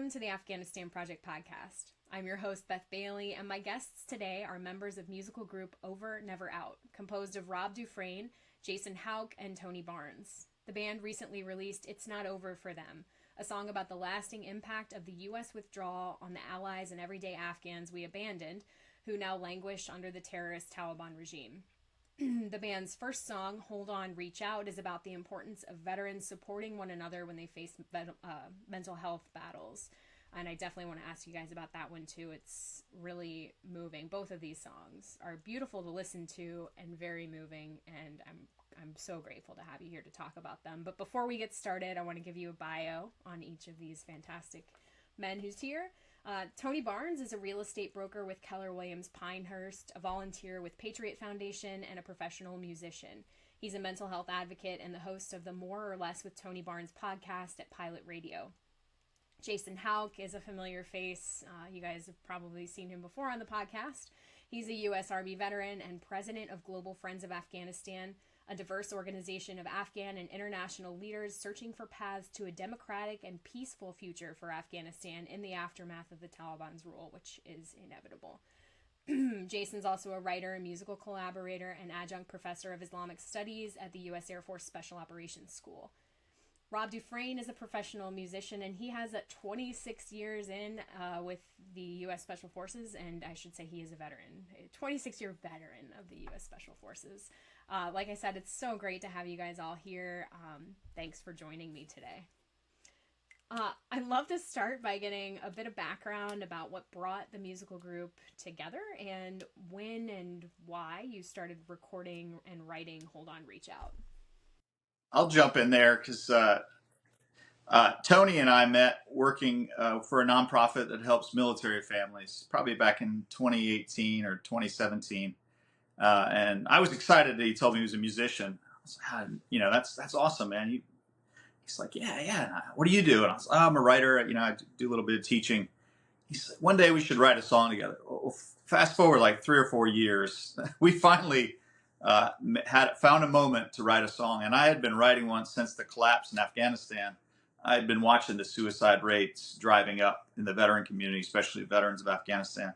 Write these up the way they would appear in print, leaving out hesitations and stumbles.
Welcome to the Afghanistan Project Podcast. I'm your host, Beth Bailey, and my guests today are members of musical group Over Never Out, composed of Rob Dufresne, Jason Howk, and Tony Barnes. The band recently released It's Not Over for Them, a song about the lasting impact of the U.S. withdrawal on the allies and everyday Afghans we abandoned, who now languish under the terrorist Taliban regime. The band's first song, Hold On, Reach Out, is about the importance of veterans supporting one another when they face mental health battles. And I definitely want to ask you guys about that one too. It's really moving. Both of these songs are beautiful to listen to and very moving, and I'm so grateful to have you here to talk about them. But before we get started, I want to give you a bio on each of these fantastic men who's here. Tony Barnes is a real estate broker with Keller Williams Pinehurst, a volunteer with Patriot Foundation, and a professional musician. He's a mental health advocate and the host of the More or Less with Tony Barnes podcast at Pilot Radio. Jason Howk is a familiar face. You guys have probably seen him before on the podcast. He's a U.S. Army veteran and president of Global Friends of Afghanistan, a diverse organization of Afghan and international leaders searching for paths to a democratic and peaceful future for Afghanistan in the aftermath of the Taliban's rule, which is inevitable. Jason's also a writer and musical collaborator and adjunct professor of Islamic Studies at the U.S. Air Force Special Operations School. Rob Dufresne is a professional musician, and he has 26 years in with the U.S. Special Forces, and I should say he is a veteran, a 26-year veteran of the U.S. Special Forces. Like I said, it's so great to have you guys all here. Thanks for joining me today. I'd love to start by getting a bit of background about what brought the musical group together and when and why you started recording and writing Hold On, Reach Out. I'll jump in there because Tony and I met working for a nonprofit that helps military families, probably back in 2018 or 2017. And I was excited that he told me he was a musician. I was like, that's awesome, man. He's like, yeah. And what do you do? And I was like, I'm a writer. I do a little bit of teaching. He said, one day we should write a song together. Well, fast forward like 3 or 4 years, we finally found a moment to write a song. And I had been writing one since the collapse in Afghanistan. I had been watching the suicide rates driving up in the veteran community, especially veterans of Afghanistan.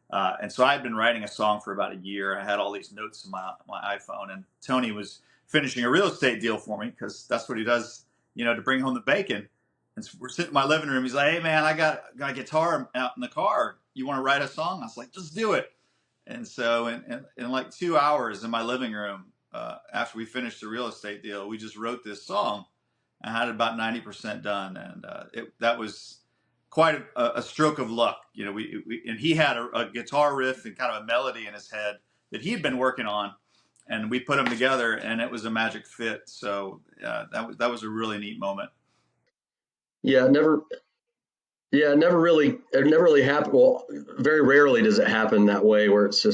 And so I had been writing a song for about a year. I had all these notes in my iPhone, and Tony was finishing a real estate deal for me because that's what he does, to bring home the bacon. And so we're sitting in my living room. He's like, hey, man, I got a guitar out in the car. You want to write a song? I was like, just do it. And so in like 2 hours in my living room, after we finished the real estate deal, we just wrote this song. I had it about 90% done. And that was quite a stroke of luck. And he had a guitar riff and kind of a melody in his head that he had been working on. And we put them together, and it was a magic fit. So that was a really neat moment. It never really happened. Well, very rarely does it happen that way, where it's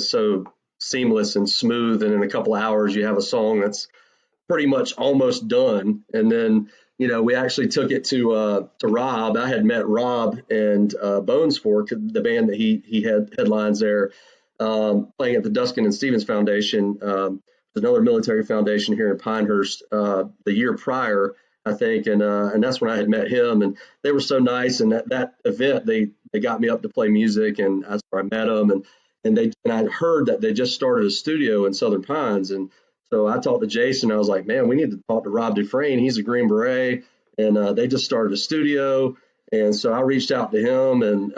so seamless and smooth, and in a couple of hours you have a song that's pretty much almost done. And then we actually took it to Rob. I had met Rob and Bones Fork, the band that he had headlines there, playing at the Duskin and Stevens Foundation, another military foundation here in Pinehurst, the year prior, I think, and that's when I had met him, and they were so nice. And that event, they got me up to play music, and that's where I met them, and I heard that they just started a studio in Southern Pines, and so I talked to Jason. I was like, man, we need to talk to Rob Dufresne. He's a Green Beret, and they just started a studio, and so I reached out to him, and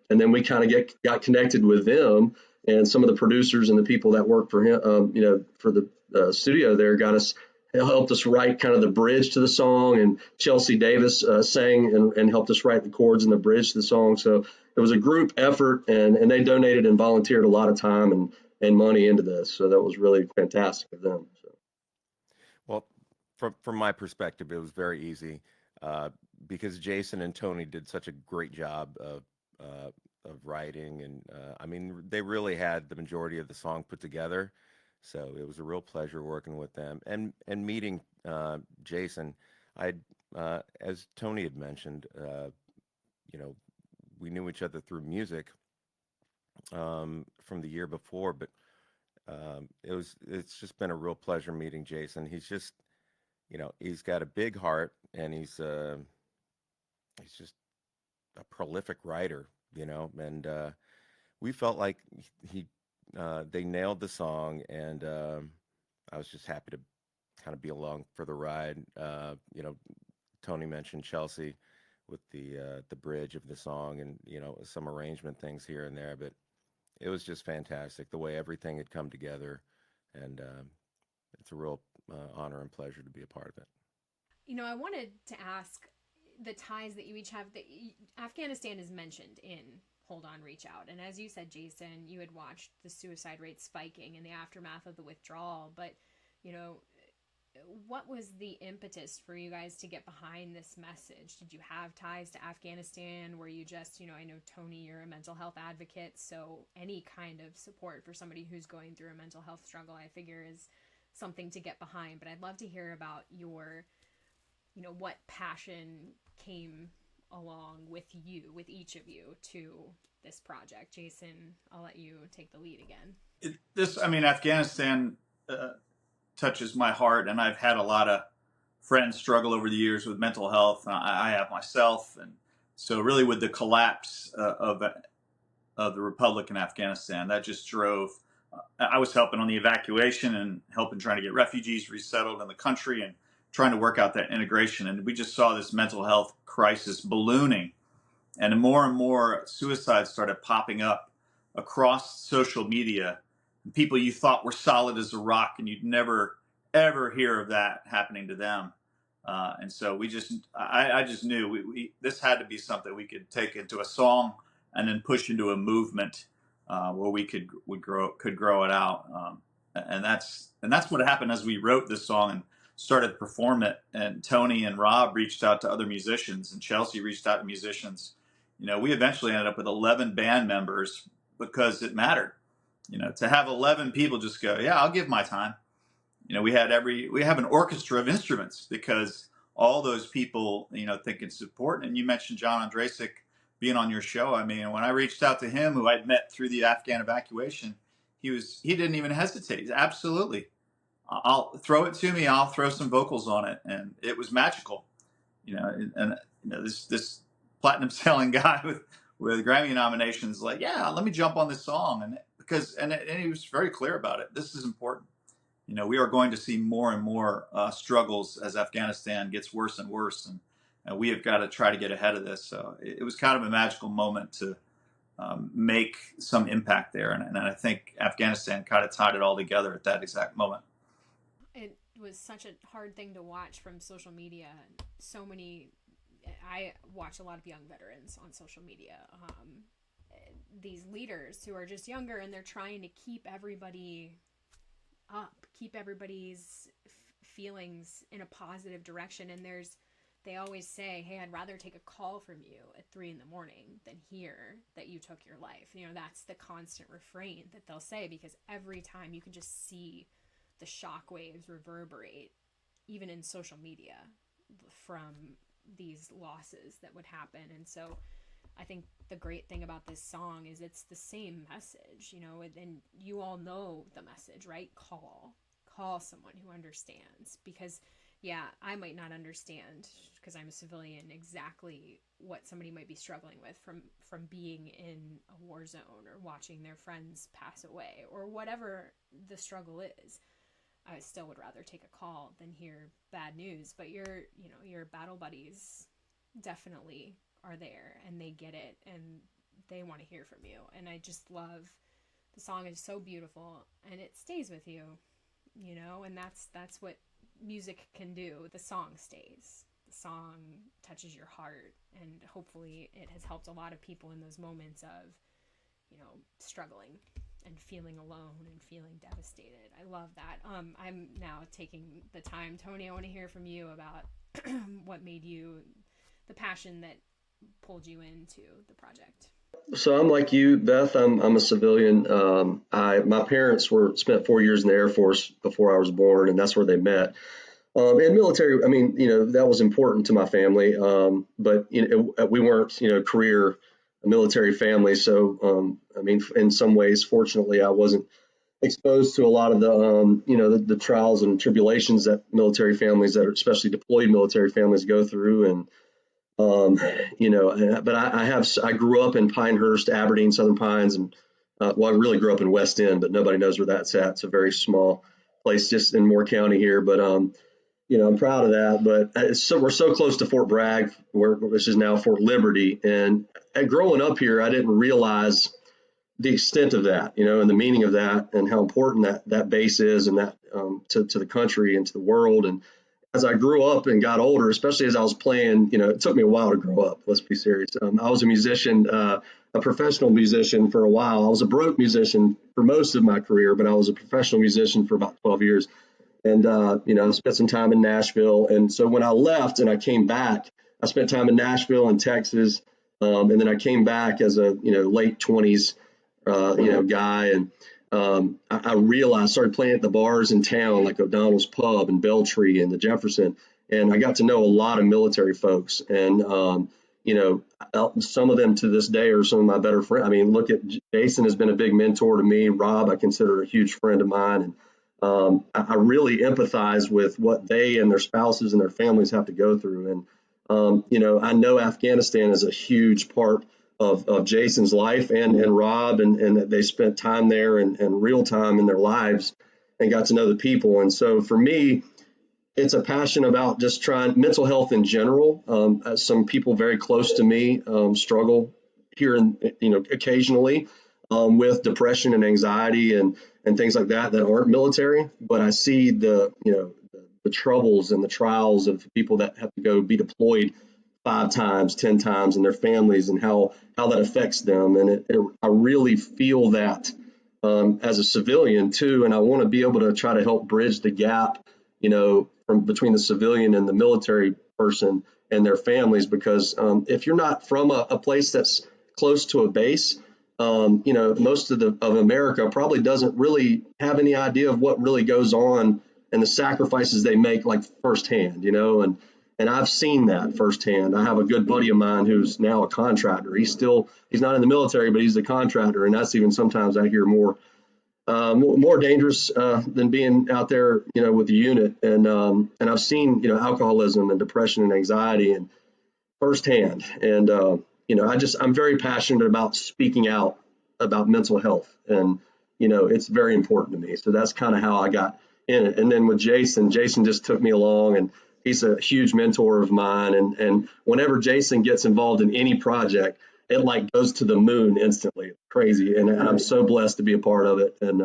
then we kind of got connected with them, and some of the producers and the people that work for him, for the studio there, helped us write kind of the bridge to the song, and Chelsea Davis sang and helped us write the chords and the bridge to the song. So it was a group effort, and they donated and volunteered a lot of time and money into this. So that was really fantastic of them. So. Well, from my perspective, it was very easy because Jason and Tony did such a great job of writing, and they really had the majority of the song put together. So it was a real pleasure working with them and meeting Jason. As Tony had mentioned, we knew each other through music from the year before, but it's just been a real pleasure meeting Jason. He's just, he's got a big heart, and he's just a prolific writer, and we felt like they nailed the song, and I was just happy to kind of be along for the ride. Tony mentioned Chelsea with the bridge of the song, and some arrangement things here and there, but it was just fantastic the way everything had come together, and it's a real honor and pleasure to be a part of it. I wanted to ask the ties that you each have. Afghanistan is mentioned in Hold On, Reach Out. And as you said, Jason, you had watched the suicide rate spiking in the aftermath of the withdrawal. But, what was the impetus for you guys to get behind this message? Did you have ties to Afghanistan? Were you just, I know, Tony, you're a mental health advocate. So any kind of support for somebody who's going through a mental health struggle, I figure, is something to get behind. But I'd love to hear about your, what passion came along with each of you to this project. Jason, I'll let you take the lead again. Afghanistan touches my heart, and I've had a lot of friends struggle over the years with mental health. I have myself, and so really with the collapse of the Republic in Afghanistan, that just drove. I was helping on the evacuation and helping trying to get refugees resettled in the country and trying to work out that integration. And we just saw this mental health crisis ballooning, and more suicides started popping up across social media. People you thought were solid as a rock, and you'd never, ever hear of that happening to them. And so I just knew we this had to be something we could take into a song and then push into a movement where we could grow it out. And that's what happened as we wrote this song and started to perform it. And Tony and Rob reached out to other musicians, and Chelsea reached out to musicians. We eventually ended up with 11 band members because it mattered. To have 11 people just go, yeah, I'll give my time. We have an orchestra of instruments because all those people, think it's important. And you mentioned John Ondrasik being on your show. When I reached out to him, who I'd met through the Afghan evacuation, he didn't even hesitate. He's absolutely, I'll throw it to me. I'll throw some vocals on it. And it was magical, this platinum selling guy with Grammy nominations, like, yeah, let me jump on this song. And he was very clear about it. This is important. We are going to see more and more struggles as Afghanistan gets worse and worse. And we have got to try to get ahead of this. So it was kind of a magical moment to make some impact there. And I think Afghanistan kind of tied it all together at that exact moment. It was such a hard thing to watch from social media. I watch a lot of young veterans on social media. These leaders who are just younger, and they're trying to keep everybody up, keep everybody's feelings in a positive direction. And they always say, hey, I'd rather take a call from you at 3 a.m. than hear that you took your life. That's the constant refrain that they'll say, because every time you can just see the shockwaves reverberate, even in social media, from these losses that would happen. And so I think the great thing about this song is it's the same message, and you all know the message, right? Call someone who understands, because I might not understand, because I'm a civilian, exactly what somebody might be struggling with from being in a war zone or watching their friends pass away or whatever the struggle is. I still would rather take a call than hear bad news, but your battle buddies definitely are there, and they get it, and they want to hear from you. And I just love, the song is so beautiful, and it stays with you, and that's what music can do. The song stays. The song touches your heart, and hopefully it has helped a lot of people in those moments of, struggling and feeling alone and feeling devastated. I love that. I'm now taking the time. Tony, I want to hear from you about what made you, the passion that pulled you into the project. So I'm like you, Beth. I'm a civilian. My parents spent 4 years in the Air Force before I was born, and that's where they met. And military, that was important to my family. But we weren't, career military family. So, in some ways, fortunately, I wasn't exposed to a lot of the trials and tribulations that military families, that are especially deployed military families, go through. And But I grew up in Pinehurst, Aberdeen, Southern Pines, and I really grew up in West End, but nobody knows where that's at. It's a very small place just in Moore County here. But I'm proud of that. But we're so close to Fort Bragg, which is now Fort Liberty. And growing up here, I didn't realize the extent of that, and the meaning of that, and how important that base is, and that to the country and to the world. And as I grew up and got older, especially as I was playing, it took me a while to grow up. Let's be serious. I was a musician, a professional musician for a while. I was a broke musician for most of my career, but I was a professional musician for about 12 years. And, I spent some time in Nashville. And so when I left and I came back, I spent time in Nashville and Texas. And then I came back as a, late 20s, guy. And I realized, started playing at the bars in town, like O'Donnell's Pub and Beltree and the Jefferson. And I got to know a lot of military folks. And, some of them to this day are some of my better friends. I mean, look at Jason has been a big mentor to me. Rob, I consider a huge friend of mine. And I really empathize with what they and their spouses and their families have to go through. And, I know Afghanistan is a huge part of Jason's life and Rob, and that they spent time there and real time in their lives and got to know the people. And so for me, it's a passion about just trying mental health in general. Some people very close to me struggle here, occasionally with depression and anxiety and things like that aren't military. But I see the troubles and the trials of people that have to go be deployed 5 times, 10 times, and their families, and how that affects them. And I really feel that as a civilian too. And I want to be able to try to help bridge the gap, from between the civilian and the military person and their families. Because if you're not from a place that's close to a base, most of America probably doesn't really have any idea of what really goes on and the sacrifices they make, like firsthand, and I've seen that firsthand. I have a good buddy of mine who's now a contractor. He's not in the military, but he's a contractor, and that's even sometimes I hear more dangerous than being out there, with the unit. And I've seen, alcoholism and depression and anxiety and firsthand. And I'm very passionate about speaking out about mental health, and it's very important to me. So that's kind of how I got in it. And then with Jason just took me along, and he's a huge mentor of mine. And whenever Jason gets involved in any project, it like goes to the moon instantly. It's crazy. And I'm so blessed to be a part of it. And,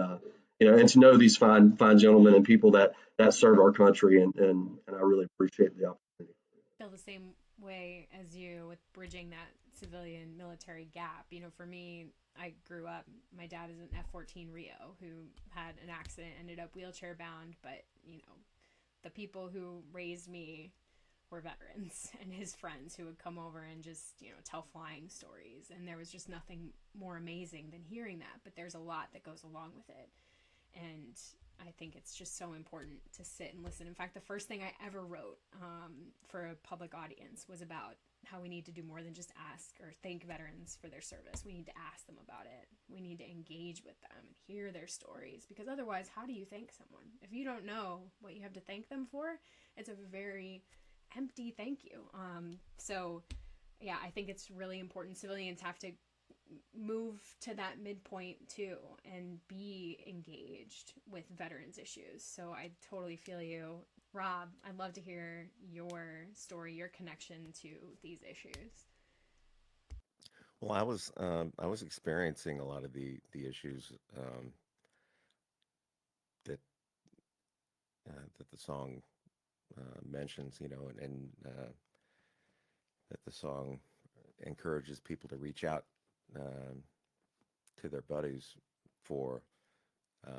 and to know these fine gentlemen and people that serve our country. And I really appreciate the opportunity. I feel the same way as you with bridging that civilian military gap. For me, I grew up, my dad is an F-14 Rio who had an accident, ended up wheelchair bound, but the people who raised me were veterans and his friends who would come over and just, tell flying stories. And there was just nothing more amazing than hearing that. But there's a lot that goes along with it. And I think it's just so important to sit and listen. In fact, the first thing I ever wrote for a public audience was about how we need to do more than just ask or thank veterans for their service. We need to ask them about it. We need to engage with them and hear their stories, because otherwise, how do you thank someone? If you don't know what you have to thank them for, it's a very empty thank you. So yeah, I think it's really important. Civilians have to move to that midpoint too and be engaged with veterans issues. So I totally feel you. Rob, I'd love to hear your story, your connection to these issues. Well, I was experiencing a lot of the issues that that the song mentions, and that the song encourages people to reach out to their buddies for. It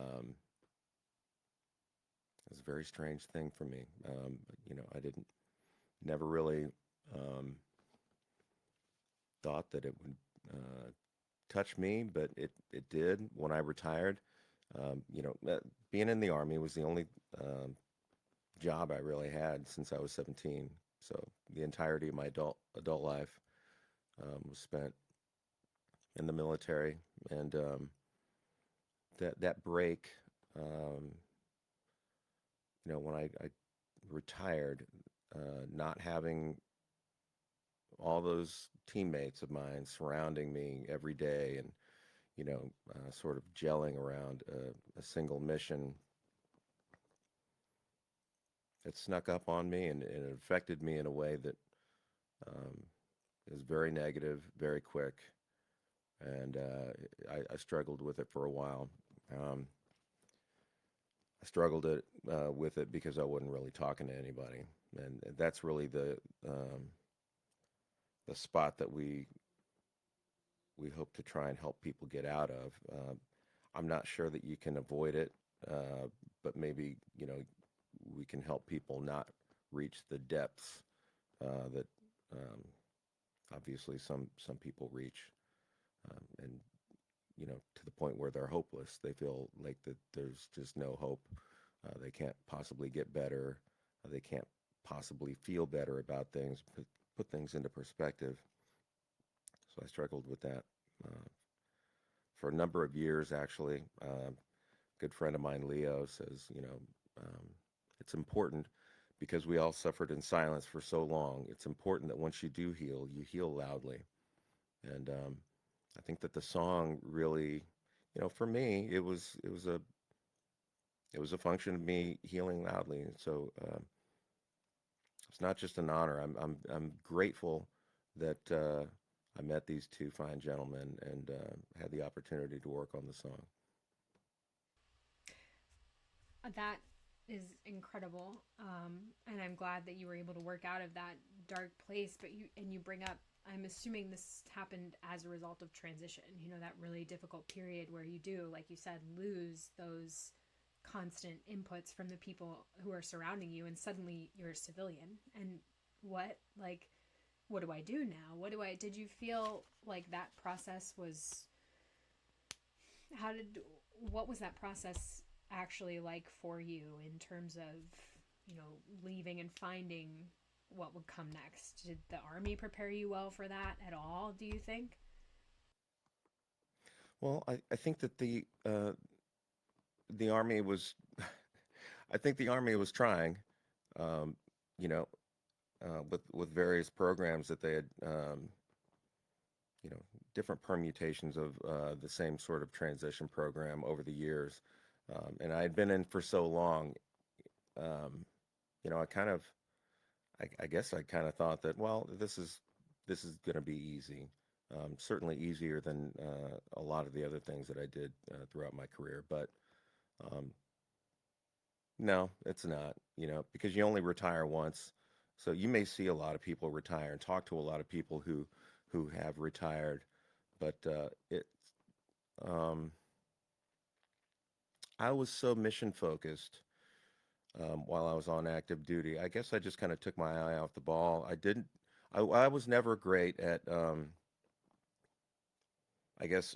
was a very strange thing for me. I never really thought that it would touch me, but it did when I retired. Being in the Army was the only job I really had since I was 17. So the entirety of my adult life was spent in the military, and that break, when I retired, not having all those teammates of mine surrounding me every day, and sort of gelling around a single mission, it snuck up on me, and it affected me in a way that um, is very negative, very quick, and I struggled with it for a while. Um, I struggled with it because I wasn't really talking to anybody, and that's really the spot that we hope to try and help people get out of. I'm not sure that you can avoid it, but maybe we can help people not reach the depths that obviously some people reach, and to the point where they're hopeless. They feel like that there's just no hope. They can't possibly get better. They can't possibly feel better about things. Put things into perspective. So I struggled with that for a number of years, actually. A good friend of mine, Leo, says, it's important because we all suffered in silence for so long. It's important that once you do heal, you heal loudly. And I think that the song really, for me, it was a function of me healing loudly. So it's not just an honor. I'm grateful that I met these two fine gentlemen and had the opportunity to work on the song. That is incredible, and I'm glad that you were able to work out of that dark place. But you bring up, I'm assuming this happened as a result of transition. That really difficult period where you do, like you said, lose those constant inputs from the people who are surrounding you, and suddenly you're a civilian. And what do I do now? Did you feel like that process was, what was that process actually like for you in terms of, leaving and finding what would come next? Did the Army prepare you well for that at all, do you think? Well, I think that the Army was, I think the Army was trying, um, with various programs that they had, different permutations of the same sort of transition program over the years. And I had been in for so long, I guess I kind of thought that, well, this is going to be easy. Certainly easier than a lot of the other things that I did throughout my career. But no, it's not, because you only retire once. So you may see a lot of people retire and talk to a lot of people who have retired, but I was so mission focused while I was on active duty. I guess I just kind of took my eye off the ball. I was never great at, I guess,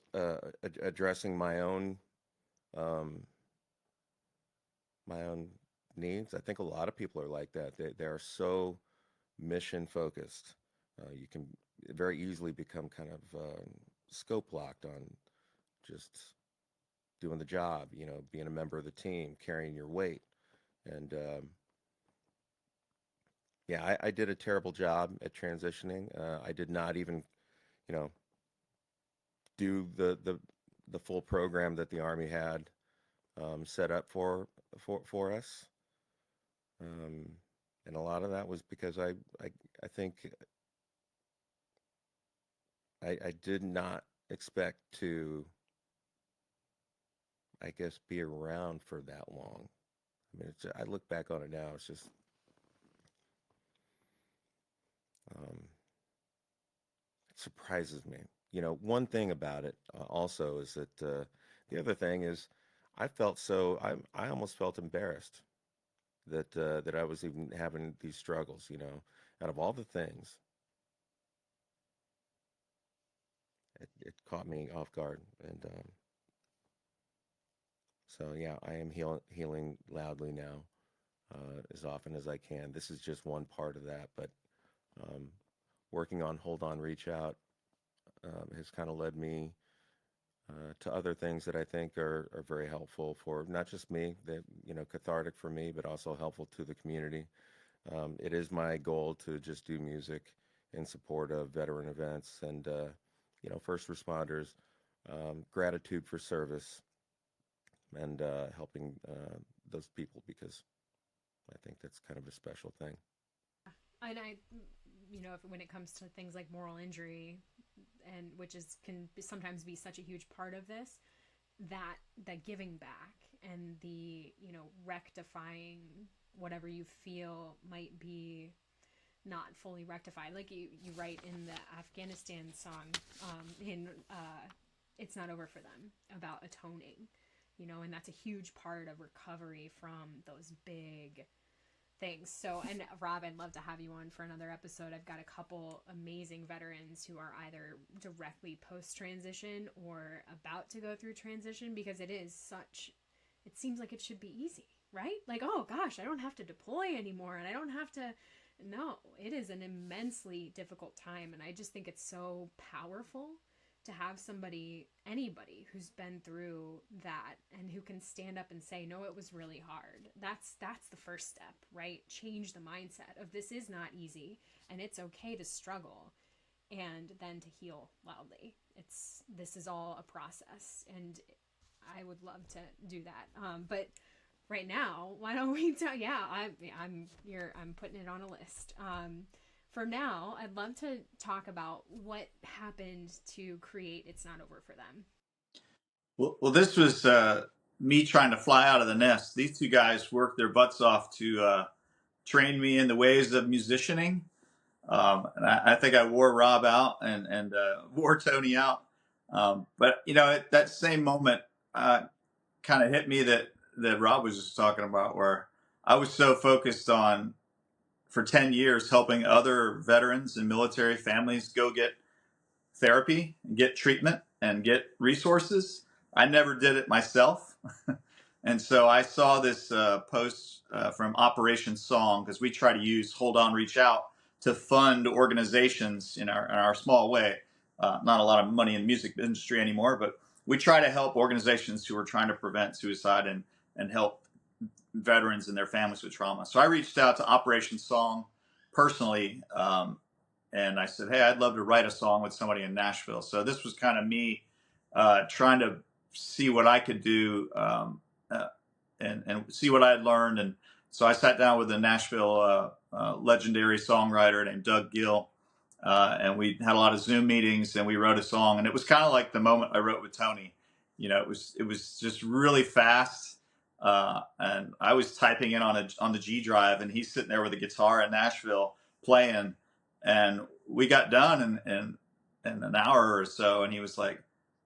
addressing um, my own needs. I think a lot of people are like that. They are so mission focused. You can very easily become kind of scope locked on just doing the job, being a member of the team, carrying your weight. And yeah, I did a terrible job at transitioning. I did not even, you know, do the full program that the Army had set up for us. Um, and a lot of that was because I think I did not expect to, I guess, be around for that long. I mean, I look back on it now, it's just, it surprises me. One thing about it also is that the other thing is I almost felt embarrassed that I was even having these struggles, out of all the things, it caught me off guard. And so, yeah, I am healing loudly now as often as I can. This is just one part of that, but um, working on Hold On, Reach Out has kind of led me to other things that I think are very helpful for not just me, that cathartic for me, but also helpful to the community. It is my goal to just do music in support of veteran events and, first responders, gratitude for service, and helping those people, because I think that's kind of a special thing. And when it comes to things like moral injury, and can sometimes be such a huge part of this, that giving back and the rectifying whatever you feel might be not fully rectified, like you write in the Afghanistan song, It's Not Over for Them, about atoning, and that's a huge part of recovery from those big things. So, and Rob, I'd love to have you on for another episode. I've got a couple amazing veterans who are either directly post-transition or about to go through transition, because it seems like it should be easy, right? Like, oh gosh, I don't have to deploy anymore, and I don't have to. No, it is an immensely difficult time, and I just think it's so powerful to have anybody who's been through that and who can stand up and say, no, it was really hard. That's the first step, right? Change the mindset of this is not easy, and it's okay to struggle, and then to heal loudly. This is all a process, and I would love to do that. But right now, why don't we tell? Yeah, I'm putting it on a list. For now, I'd love to talk about what happened to create It's Not Over for Them. Well, this was me trying to fly out of the nest. These two guys worked their butts off to train me in the ways of musicianing. And I think I wore Rob out and wore Tony out. But, at that same moment, kind of hit me that Rob was just talking about, where I was so focused on, for 10 years, helping other veterans and military families go get therapy and get treatment and get resources. I never did it myself. And so I saw this post from Operation Song, because we try to use Hold On, Reach Out to fund organizations in our small way. Not a lot of money in the music industry anymore, but we try to help organizations who are trying to prevent suicide and help veterans and their families with trauma. So I reached out to Operation Song personally, and I said, hey, I'd love to write a song with somebody in Nashville. So this was kind of me trying to see what I could do and see what I had learned. And so I sat down with a Nashville legendary songwriter named Doug Gill, and we had a lot of Zoom meetings, and we wrote a song. And it was kind of like the moment I wrote with Tony. It was just really fast. And I was typing in on the G drive, and he's sitting there with a guitar in Nashville playing, and we got done in an hour or so, and he was like,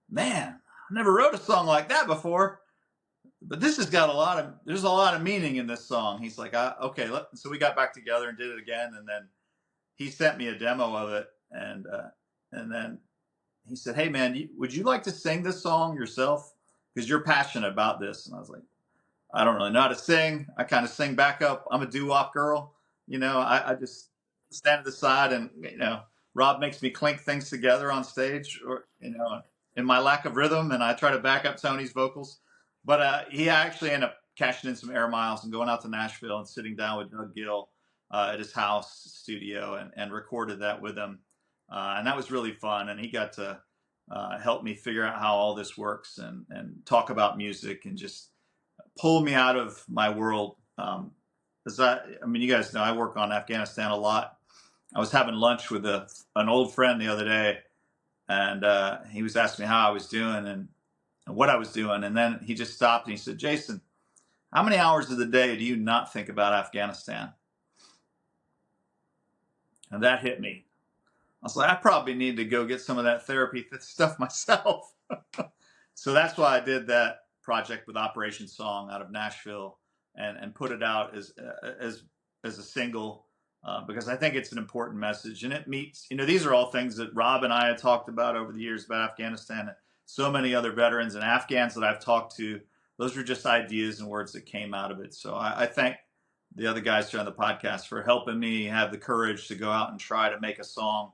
man, I never wrote a song like that before, but this has got there's a lot of meaning in this song. He's like, okay. So we got back together and did it again, and then he sent me a demo of it, and then he said, hey man, would you like to sing this song yourself? Because you're passionate about this. And I was like, I don't really know how to sing. I kind of sing backup. I'm a doo-wop girl. I just stand at the side, and, Rob makes me clink things together on stage, or, in my lack of rhythm, and I try to back up Tony's vocals. But he actually ended up cashing in some air miles and going out to Nashville and sitting down with Doug Gill at his house studio and recorded that with him. And that was really fun. And he got to help me figure out how all this works and talk about music and just pull me out of my world. You guys know I work on Afghanistan a lot. I was having lunch with an old friend the other day, and he was asking me how I was doing and what I was doing. And then he just stopped and he said, Jason, how many hours of the day do you not think about Afghanistan? And that hit me. I was like, I probably need to go get some of that therapy stuff myself. So that's why I did that project with Operation Song out of Nashville and put it out as a single, because I think it's an important message, and it meets, these are all things that Rob and I had talked about over the years about Afghanistan, and so many other veterans and Afghans that I've talked to. Those were just ideas and words that came out of it. So I thank the other guys here on the podcast for helping me have the courage to go out and try to make a song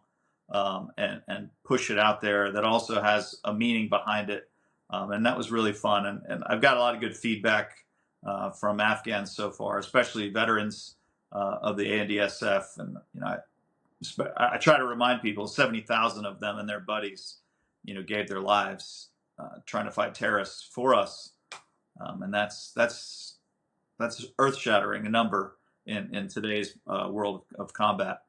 and push it out there that also has a meaning behind it. And that was really fun. And I've got a lot of good feedback from Afghans so far, especially veterans of the ANDSF. And, I try to remind people 70,000 of them and their buddies, gave their lives trying to fight terrorists for us. And that's earth shattering, a number in today's world of combat.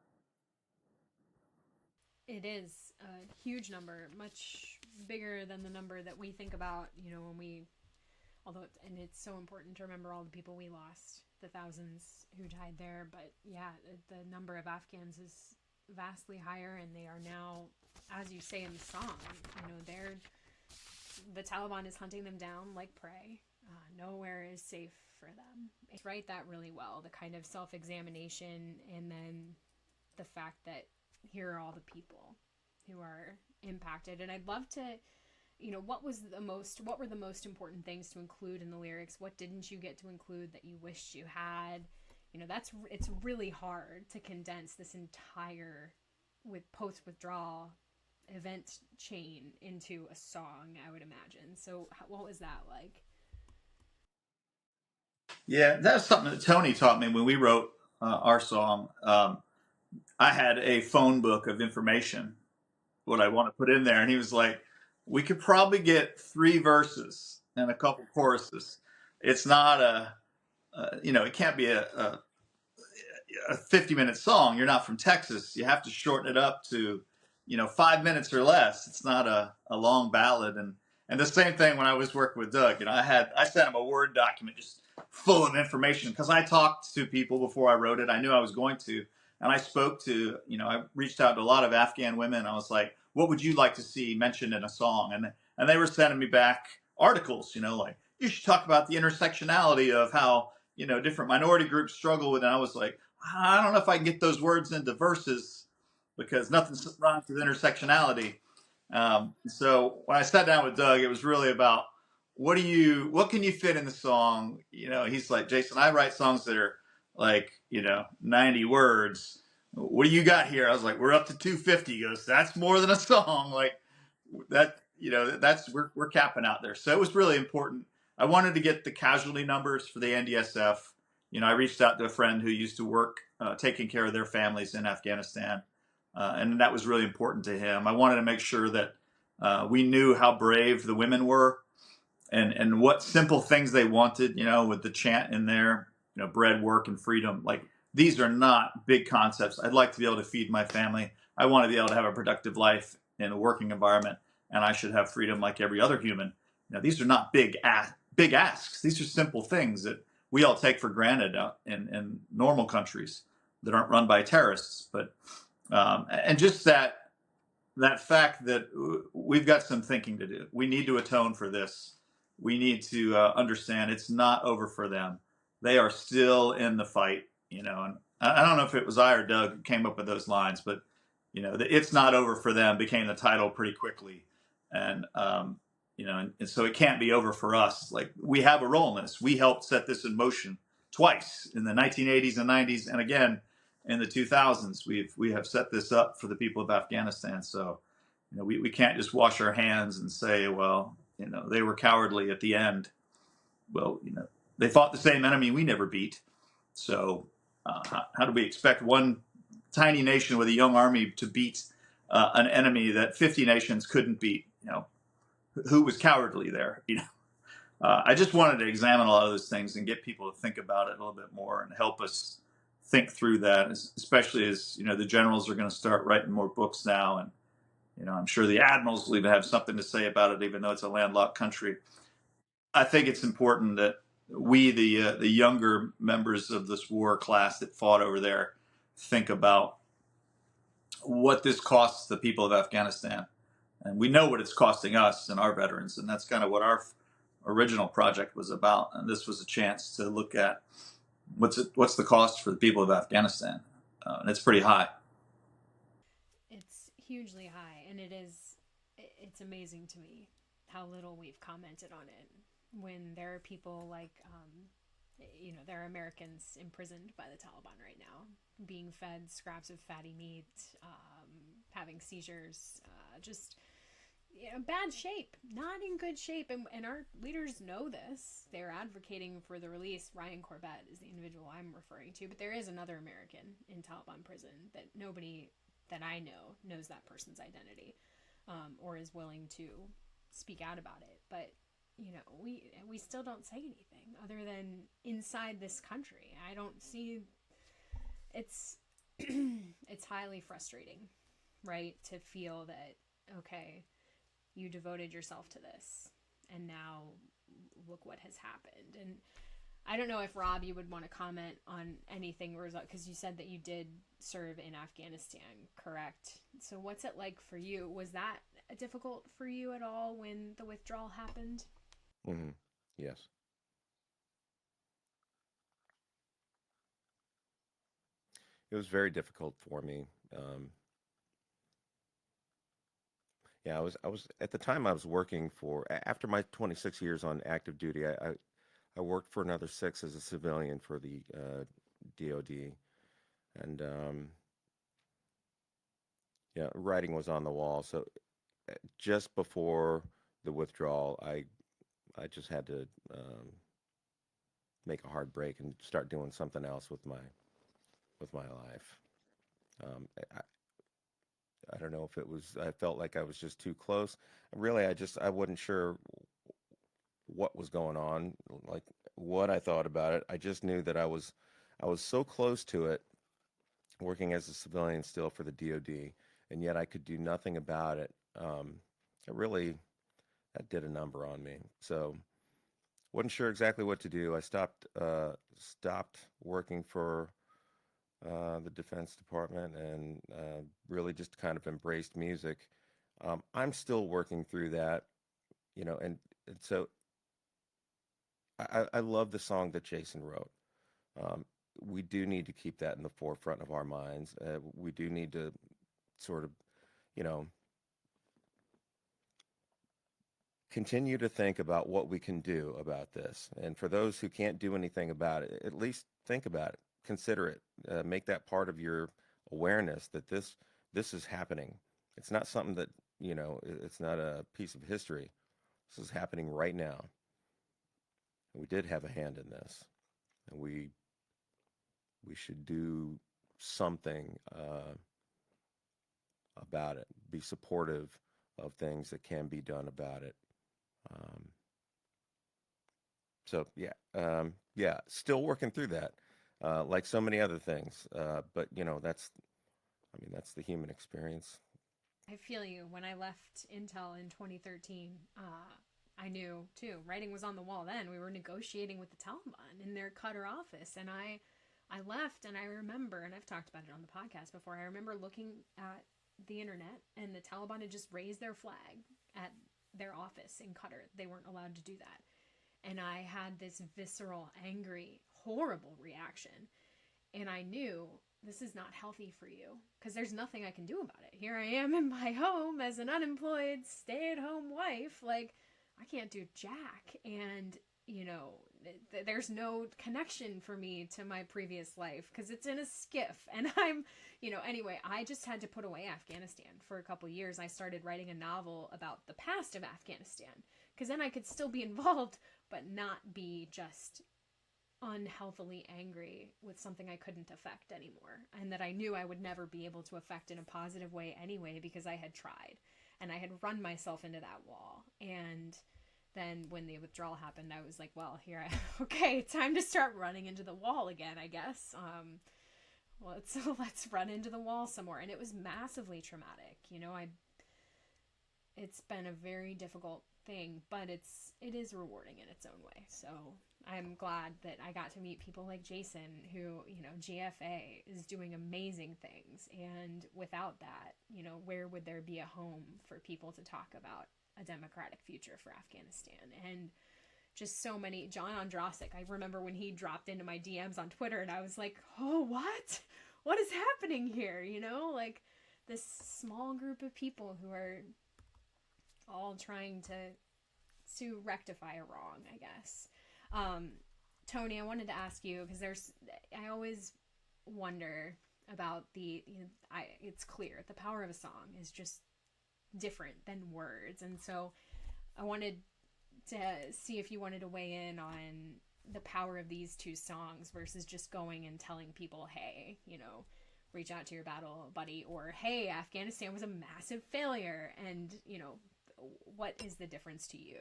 It is a huge number, much bigger than the number that we think about, when we, and it's so important to remember all the people we lost, the thousands who died there. But yeah, the number of Afghans is vastly higher, and they are now, as you say in the song, the Taliban is hunting them down like prey. Nowhere is safe for them. It's write that really well, the kind of self-examination, and then the fact that here are all the people who are impacted. And I'd love to, what were the most important things to include in the lyrics? What didn't you get to include that you wished you had? It's really hard to condense this entire post-withdrawal event chain into a song, I would imagine. So what was that like? Yeah, that's something that Tony taught me when we wrote our song. I had a phone book of information, what I want to put in there. And he was like, we could probably get 3 verses and a couple choruses. It's not it can't be a 50-minute song. You're not from Texas. You have to shorten it up to, 5 minutes or less. It's not a long ballad. And the same thing when I was working with Doug, I sent him a Word document just full of information because I talked to people before I wrote it. I knew I was going to. And I spoke to, I reached out to a lot of Afghan women. I was like, what would you like to see mentioned in a song? And they were sending me back articles, like, you should talk about the intersectionality of how, different minority groups struggle with it. And I was like, I don't know if I can get those words into verses because nothing rhymes with intersectionality. So when I sat down with Doug, it was really about what can you fit in the song? He's like, Jason, I write songs that are like, 90 words. What do you got here? I was like, we're up to 250. He goes, that's more than a song. Like that, we're capping out there. So it was really important. I wanted to get the casualty numbers for the NDSF. I reached out to a friend who used to work taking care of their families in Afghanistan. And that was really important to him. I wanted to make sure that we knew how brave the women were and what simple things they wanted, with the chant in there, bread, work, and freedom. Like, these are not big concepts. I'd like to be able to feed my family. I want to be able to have a productive life in a working environment, and I should have freedom like every other human. These are not big asks. These are simple things that we all take for granted in normal countries that aren't run by terrorists. But and just that fact that we've got some thinking to do. We need to atone for this. We need to understand it's not over for them. They are still in the fight, and I don't know if it was I or Doug who came up with those lines, but it's not over for them became the title pretty quickly. And, and so it can't be over for us. Like, we have a role in this. We helped set this in motion twice in the 1980s and 90s. And again, in the 2000s, we have set this up for the people of Afghanistan. So, we can't just wash our hands and say, well, they were cowardly at the end. Well, they fought the same enemy we never beat. So how do we expect one tiny nation with a young army to beat an enemy that 50 nations couldn't beat? Who was cowardly there? I just wanted to examine a lot of those things and get people to think about it a little bit more and help us think through that, especially as, the generals are going to start writing more books now. And, I'm sure the admirals will even have something to say about it, even though it's a landlocked country. I think it's important that we, the younger members of this war class that fought over there, think about what this costs the people of Afghanistan. And we know what it's costing us and our veterans. And that's kind of what our original project was about. And this was a chance to look at what's the cost for the people of Afghanistan. And it's pretty high. It's hugely high. And it's amazing to me how little we've commented on it when there are people like, there are Americans imprisoned by the Taliban right now, being fed scraps of fatty meat, having seizures, bad shape, not in good shape. And our leaders know this. They're advocating for the release. Ryan Corbett is the individual I'm referring to, but there is another American in Taliban prison that nobody that I know knows that person's identity, or is willing to speak out about it. But we still don't say anything other than inside this country. I don't see. It's it's highly frustrating, right? To feel that, okay, you devoted yourself to this and now look what has happened. And I don't know if, Rob, you would want to comment on anything, because you said that you did serve in Afghanistan, correct? So what's it like for you? Was that difficult for you at all when the withdrawal happened? Mm-hmm. Yes. It was very difficult for me. Yeah, I was at the time I was working after my 26 years on active duty. I worked for another 6 as a civilian for the DoD, and yeah, writing was on the wall. So just before the withdrawal, I just had to make a hard break and start doing something else with my life. I don't know if it was, I felt like I was just too close. Really, I wasn't sure what was going on, like what I thought about it. I just knew that I was so close to it, working as a civilian still for the DoD, and yet I could do nothing about it. That did a number on me. So wasn't sure exactly what to do. I stopped working for the Defense Department, and really just kind of embraced music. I'm still working through that, and so I love the song that Jason wrote. We do need to keep that in the forefront of our minds. We do need to sort of, continue to think about what we can do about this. And for those who can't do anything about it, at least think about it, consider it, make that part of your awareness that this is happening. It's not something that, it's not a piece of history. This is happening right now. We did have a hand in this, and we should do something about it, be supportive of things that can be done about it. So yeah, still working through that, like so many other things. But that's the human experience. I feel you. When I left Intel in 2013, I knew too, writing was on the wall then. We were negotiating with the Taliban in their Qatar office, and I left, and I remember, and I've talked about it on the podcast before, I remember looking at the internet, and the Taliban had just raised their flag at their office in Qatar. They weren't allowed to do that. And I had this visceral, angry, horrible reaction. And I knew, this is not healthy for you, because there's nothing I can do about it. Here I am in my home as an unemployed stay-at-home wife. Like, I can't do jack. And, there's no connection for me to my previous life because it's in a skiff. And I'm, anyway, I just had to put away Afghanistan for a couple years. I started writing a novel about the past of Afghanistan because then I could still be involved, but not be just unhealthily angry with something I couldn't affect anymore, and that I knew I would never be able to affect in a positive way anyway, because I had tried and I had run myself into that wall. And then when the withdrawal happened, I was like, well, okay, time to start running into the wall again, I guess. Let's run into the wall some more. And it was massively traumatic. It's been a very difficult thing, but it is rewarding in its own way. So I'm glad that I got to meet people like Jason, who, GFA is doing amazing things. And without that, where would there be a home for people to talk about a democratic future for Afghanistan? And just so many, John Andrasik, I remember when he dropped into my DMs on Twitter, and I was like, oh, what is happening here? Like this small group of people who are all trying to rectify a wrong, I guess. Tony, I wanted to ask you, because I always wonder about it's clear the power of a song is just different than words. And so I wanted to see if you wanted to weigh in on the power of these two songs versus just going and telling people, hey, reach out to your battle buddy, or hey, Afghanistan was a massive failure. And, what is the difference to you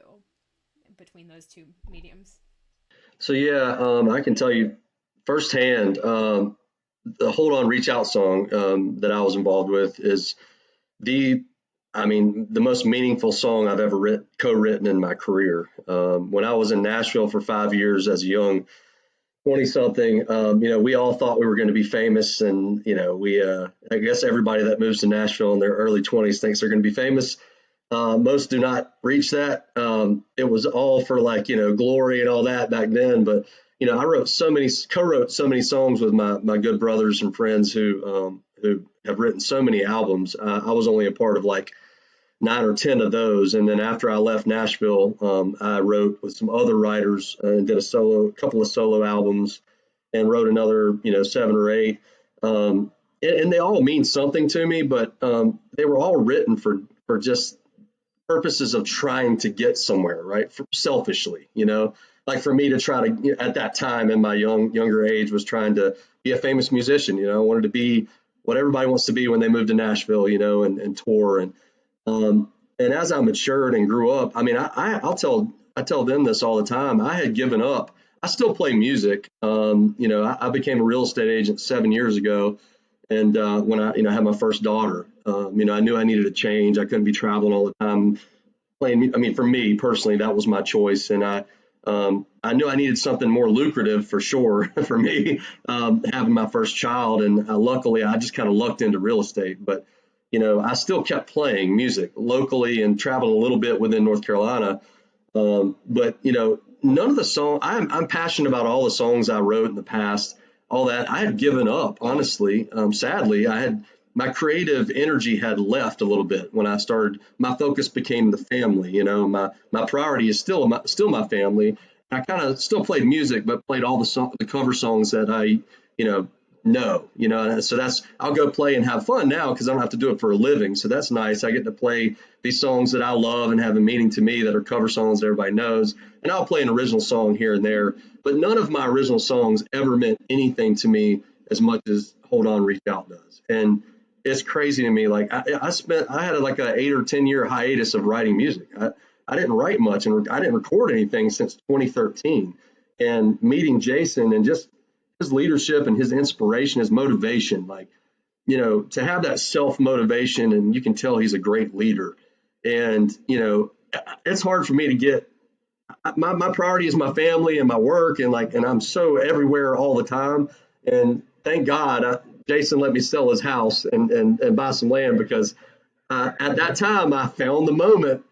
between those two mediums? So I can tell you firsthand, the Hold On Reach Out song that I was involved with is the most meaningful song I've ever co-written in my career. When I was in Nashville for 5 years as a young 20-something, we all thought we were going to be famous, and I guess everybody that moves to Nashville in their early 20s thinks they're going to be famous. Most do not reach that. It was all for glory and all that back then. But, I co-wrote so many songs with my good brothers and friends who have written so many albums. I was only a part of 9 or 10 of those. And then after I left Nashville, I wrote with some other writers and did a couple of solo albums and wrote another, 7 or 8. And they all mean something to me, but they were all written for just purposes of trying to get somewhere, right? Selfishly, for me to try to, at that time in my younger age, was trying to be a famous musician. I wanted to be what everybody wants to be when they move to Nashville, and tour. And as I matured and grew up, I tell them this all the time. I had given up. I still play music. I became a real estate agent 7 years ago. And when I had my first daughter, I knew I needed a change. I couldn't be traveling all the time playing. For me personally, that was my choice. And I knew I needed something more lucrative for sure for me, having my first child. And luckily, I just kind of lucked into real estate. But, I still kept playing music locally and traveled a little bit within North Carolina. But, none of the songs, I'm passionate about all the songs I wrote in the past. All that I had given up, honestly. Sadly, my creative energy had left a little bit when I started. My focus became the family. My priority is still my family. I kind of still played music, but played all the cover songs that I, know. So I'll go play and have fun now because I don't have to do it for a living. So that's nice. I get to play these songs that I love and have a meaning to me that are cover songs that everybody knows. And I'll play an original song here and there. But none of my original songs ever meant anything to me as much as Hold On, Reach Out does. And it's crazy to me. I had an 8 or 10 year hiatus of writing music. I didn't write much, and I didn't record anything since 2013. And meeting Jason and just his leadership and his inspiration, his motivation, to have that self-motivation, and you can tell he's a great leader. And, it's hard for me to get, my priority is my family and my work, and I'm so everywhere all the time. And thank God, Jason let me sell his house and buy some land, because at that time I found the moment.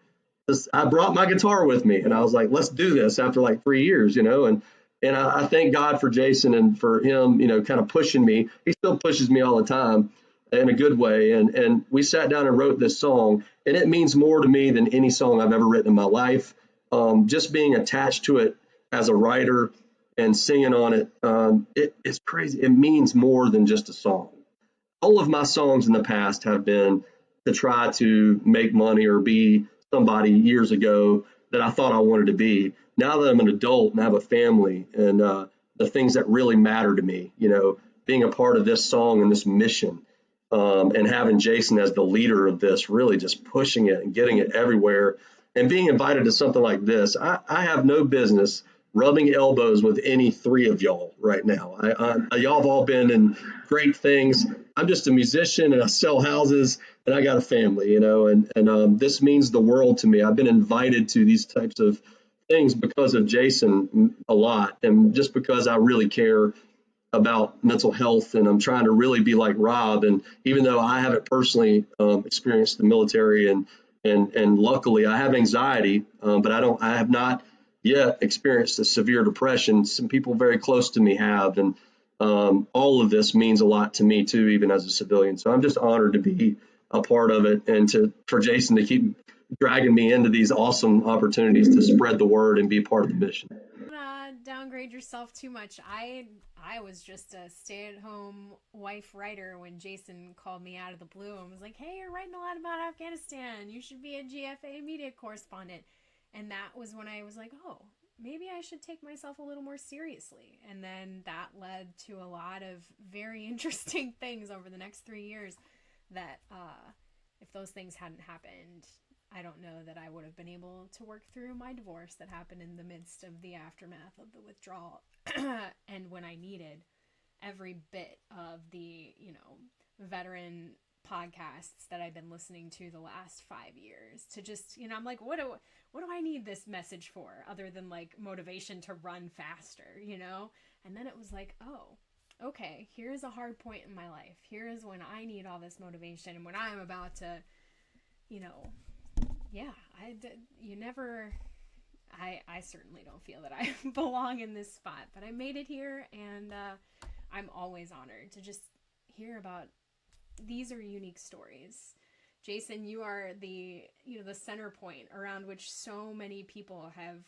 I brought my guitar with me, and I was like, let's do this after 3 years, and I thank God for Jason and for him, kind of pushing me. He still pushes me all the time in a good way. And we sat down and wrote this song, and it means more to me than any song I've ever written in my life. Just being attached to it as a writer and singing on it, it's crazy. It means more than just a song. All of my songs in the past have been to try to make money or be somebody years ago that I thought I wanted to be. Now that I'm an adult and have a family, and the things that really matter to me, being a part of this song and this mission, and having Jason as the leader of this, really just pushing it and getting it everywhere, and being invited to something like this. I have no business rubbing elbows with any 3 of y'all right now. Y'all have all been in great things. I'm just a musician, and I sell houses, and I got a family, and this means the world to me. I've been invited to these types of things because of Jason a lot, and just because I really care about mental health, and I'm trying to really be like Rob. And even though I haven't personally experienced the military, and luckily I have anxiety, but I have not yet experienced a severe depression. Some people very close to me have, and all of this means a lot to me too, even as a civilian. So I'm just honored to be a part of it, and for Jason to keep dragging me into these awesome opportunities to spread the word and be part of the mission. Down downgrade yourself too much. I was just a stay-at-home wife writer when Jason called me out of the blue and was like, hey, you're writing a lot about Afghanistan. You should be a GFA media correspondent. And that was when I was like, oh, maybe I should take myself a little more seriously. And then that led to a lot of very interesting things over the next 3 years that if those things hadn't happened, I don't know that I would have been able to work through my divorce that happened in the midst of the aftermath of the withdrawal. And when I needed every bit of the, veteran podcasts that I've been listening to the last 5 years to just, I'm like, what do I need this message for other than like motivation to run faster, And then it was like, oh, okay, here's a hard point in my life. Here is when I need all this motivation and when I'm about to, I certainly don't feel that I belong in this spot, but I made it here, and I'm always honored to just hear about, these are unique stories. Jason, you are the center point around which so many people have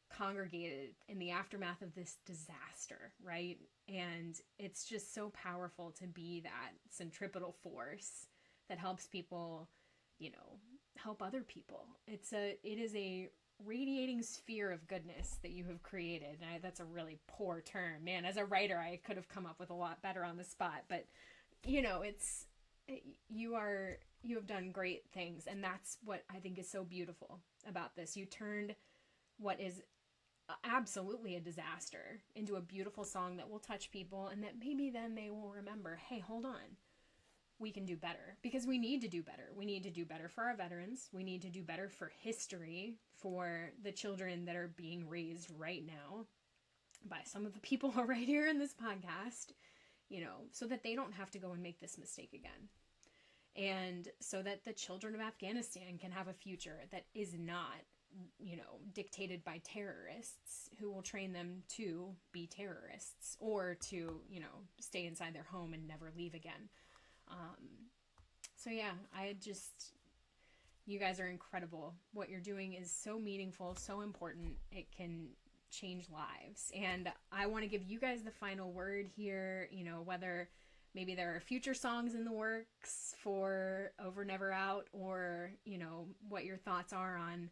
congregated in the aftermath of this disaster, right? And it's just so powerful to be that centripetal force that helps people, help other people. It is a radiating sphere of goodness that you have created. And that's a really poor term, man. As a writer, I could have come up with a lot better on the spot, but you have done great things. And that's what I think is so beautiful about this. You turned what is absolutely a disaster into a beautiful song that will touch people, and that maybe then they will remember, hey, hold on. We can do better, because we need to do better. We need to do better for our veterans. We need to do better for history, for the children that are being raised right now by some of the people right here in this podcast, so that they don't have to go and make this mistake again. And so that the children of Afghanistan can have a future that is not, dictated by terrorists who will train them to be terrorists or to, stay inside their home and never leave again. So yeah, you guys are incredible. What you're doing is so meaningful, so important. It can change lives. And I want to give you guys the final word here, whether maybe there are future songs in the works for Over Never Out, or, what your thoughts are on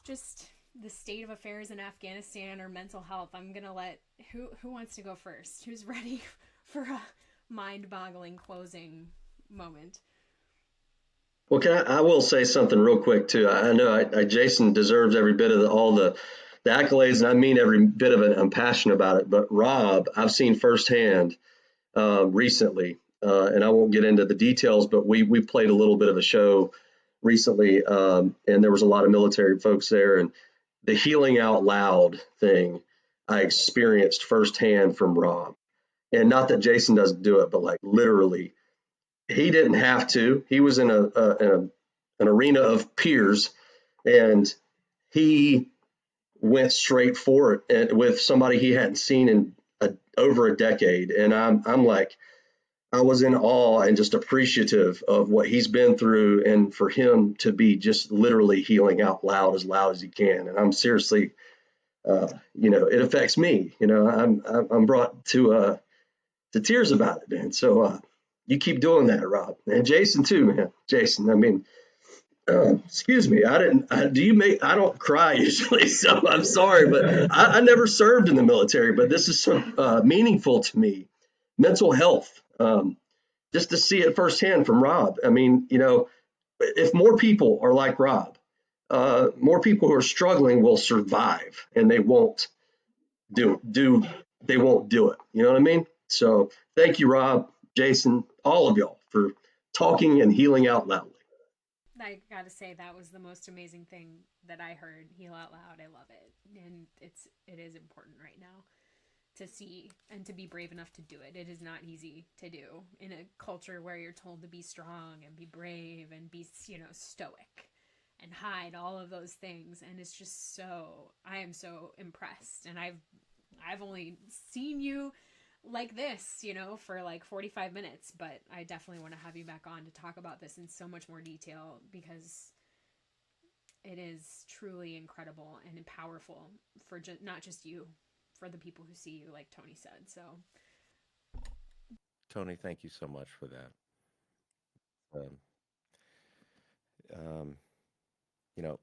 just the state of affairs in Afghanistan or mental health. I'm going to let, who wants to go first? Who's ready for a mind-boggling closing moment? Well, I will say something real quick too. I know Jason deserves every bit of all the accolades, and I mean every bit of it. I'm passionate about it. But Rob, I've seen firsthand recently, and I won't get into the details, but we played a little bit of a show recently, and there was a lot of military folks there, and the healing out loud thing I experienced firsthand from Rob. And not that Jason doesn't do it, but like literally, he didn't have to. He was in an arena of peers, and he went straight for it, and with somebody he hadn't seen in over a decade. And I'm like, I was in awe and just appreciative of what he's been through, and for him to be just literally healing out loud as he can. And I'm seriously, it affects me. I'm brought to tears about it, man. So you keep doing that, Rob, and Jason too, man. Jason, I mean, excuse me, I don't cry usually, so I'm sorry, but I never served in the military, but this is so meaningful to me. Mental health, just to see it firsthand from Rob. I mean, if more people are like Rob, more people who are struggling will survive, and they won't do it. You know what I mean? So thank you, Rob, Jason, all of y'all for talking and healing out loudly. I gotta say, that was the most amazing thing that I heard. Heal out loud. I love it. And it is important right now to see and to be brave enough to do it. It is not easy to do in a culture where you're told to be strong and be brave and be, stoic and hide all of those things. And it's just I am so impressed. And I've only seen you like this, for like 45 minutes, but I definitely want to have you back on to talk about this in so much more detail, because it is truly incredible and powerful for not just you, for the people who see you, like Tony said. So Tony, thank you so much for that. Um, um, you know,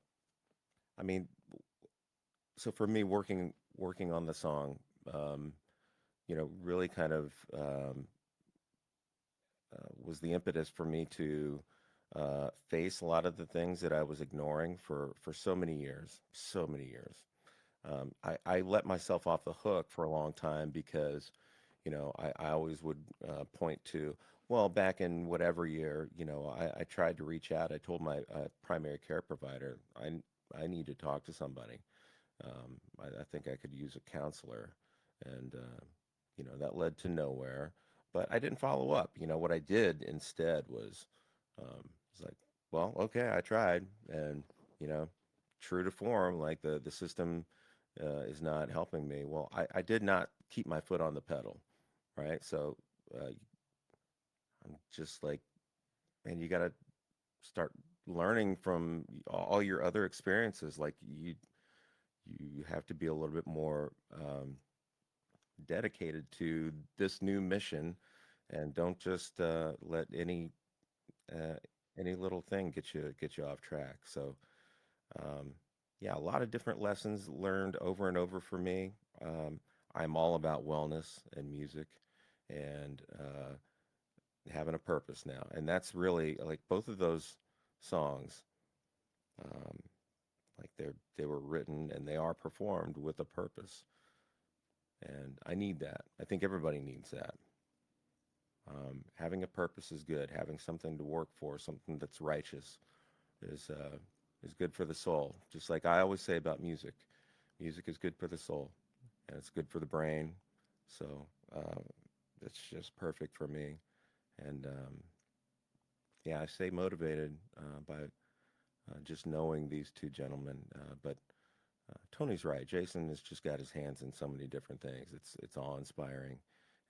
I mean, so for me, working on the song, um, really kind of was the impetus for me to face a lot of the things that I was ignoring for so many years, so many years. I let myself off the hook for a long time because, I always would point to, well, back in whatever year, I tried to reach out. I told my primary care provider, I need to talk to somebody. I think I could use a counselor. And, that led to nowhere. But I didn't follow up. What I did instead was like, well, okay, I tried. And, you know, true to form, like the system is not helping me. Well, I did not keep my foot on the pedal, right? So I'm just like, man, you got to start learning from all your other experiences. Like you have to be a little bit more dedicated to this new mission, and don't just let uh, any little thing get you off track. So um, yeah, a lot of different lessons learned over and over for me. I'm all about wellness and music, and having a purpose now, and that's really like both of those songs. Um, like they were written and they are performed with a purpose, and I need that. I think everybody needs that. Having a purpose is good. Having something to work for, something that's righteous, is uh, is good for the soul. Just like I always say about music, music is good for the soul, and it's good for the brain. So uh, it's just perfect for me. And yeah, I stay motivated by just knowing these two gentlemen. But Tony's right. Jason has just got his hands in so many different things. It's awe inspiring,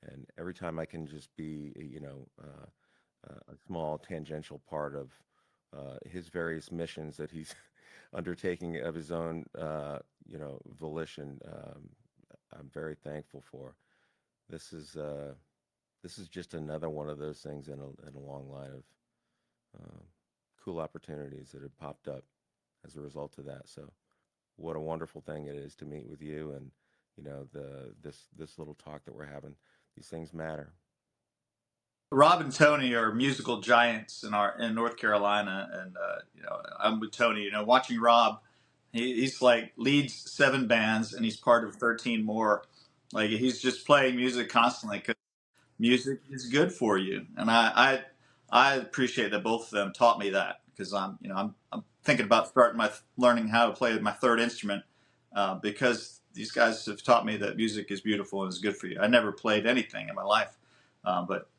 and every time I can just be, a small tangential part of his various missions that he's undertaking of his own, volition, I'm very thankful for. This is uh, this is just another one of those things in a long line of uh, cool opportunities that have popped up as a result of that. So what a wonderful thing it is to meet with you, and this little talk that we're having. These things matter. Rob and Tony are musical giants in North Carolina, and I'm with Tony. Watching Rob, he's like leads 7 bands, and he's part of 13 more. Like he's just playing music constantly because music is good for you, and I appreciate that both of them taught me that because I'm thinking about starting my learning how to play my third instrument because these guys have taught me that music is beautiful and is good for you. I never played anything in my life, but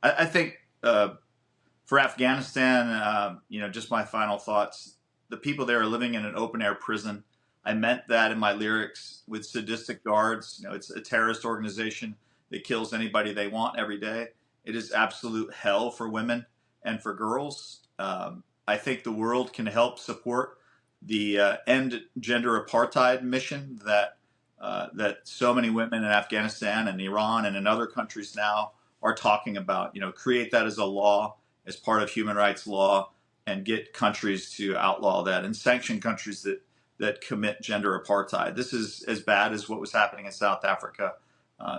I think for Afghanistan, just my final thoughts. The people there are living in an open air prison. I meant that in my lyrics with sadistic guards. It's a terrorist organization that kills anybody they want every day. It is absolute hell for women and for girls. I think the world can help support the end gender apartheid mission that so many women in Afghanistan and Iran and in other countries now are talking about. Create that as a law, as part of human rights law, and get countries to outlaw that and sanction countries that commit gender apartheid. This is as bad as what was happening in South Africa.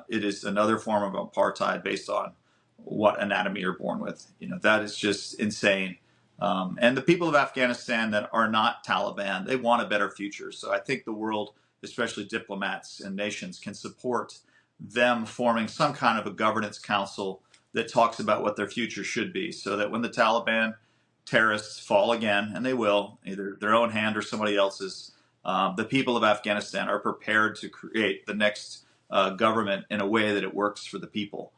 It is another form of apartheid based on what anatomy you're born with. That is just insane. And the people of Afghanistan that are not Taliban, they want a better future. So I think the world, especially diplomats and nations, can support them forming some kind of a governance council that talks about what their future should be, so that when the Taliban terrorists fall again, and they will, either their own hand or somebody else's, the people of Afghanistan are prepared to create the next government in a way that it works for the people.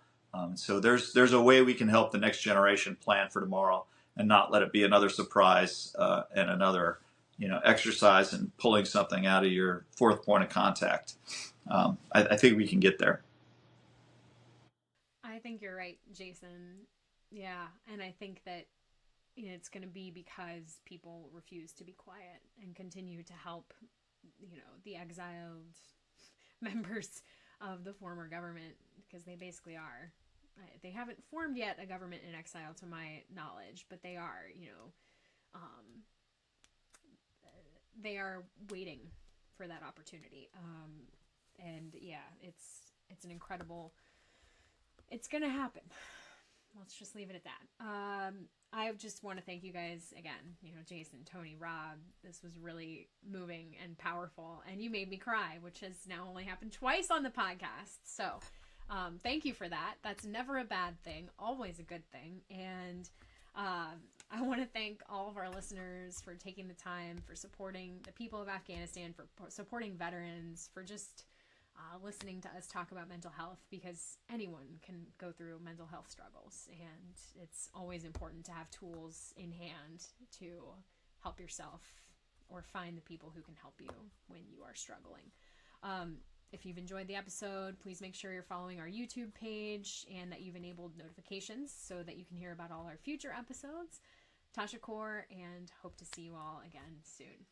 So there's a way we can help the next generation plan for tomorrow and not let it be another surprise and another exercise in pulling something out of your fourth point of contact. I think we can get there. I think you're right, Jason. Yeah, and I think that it's going to be because people refuse to be quiet and continue to help, the exiled members of the former government, because they basically are. They haven't formed yet a government in exile to my knowledge, but they are, they are waiting for that opportunity. And yeah, it's an incredible, it's going to happen. Let's just leave it at that. I just want to thank you guys again, Jason, Tony, Rob. This was really moving and powerful, and you made me cry, which has now only happened twice on the podcast. So thank you for that. That's never a bad thing, always a good thing. And I want to thank all of our listeners for taking the time, for supporting the people of Afghanistan, for supporting veterans, for just listening to us talk about mental health, because anyone can go through mental health struggles, and it's always important to have tools in hand to help yourself or find the people who can help you when you are struggling. If you've enjoyed the episode, please make sure you're following our YouTube page and that you've enabled notifications so that you can hear about all our future episodes. Tasha Kaur, and hope to see you all again soon.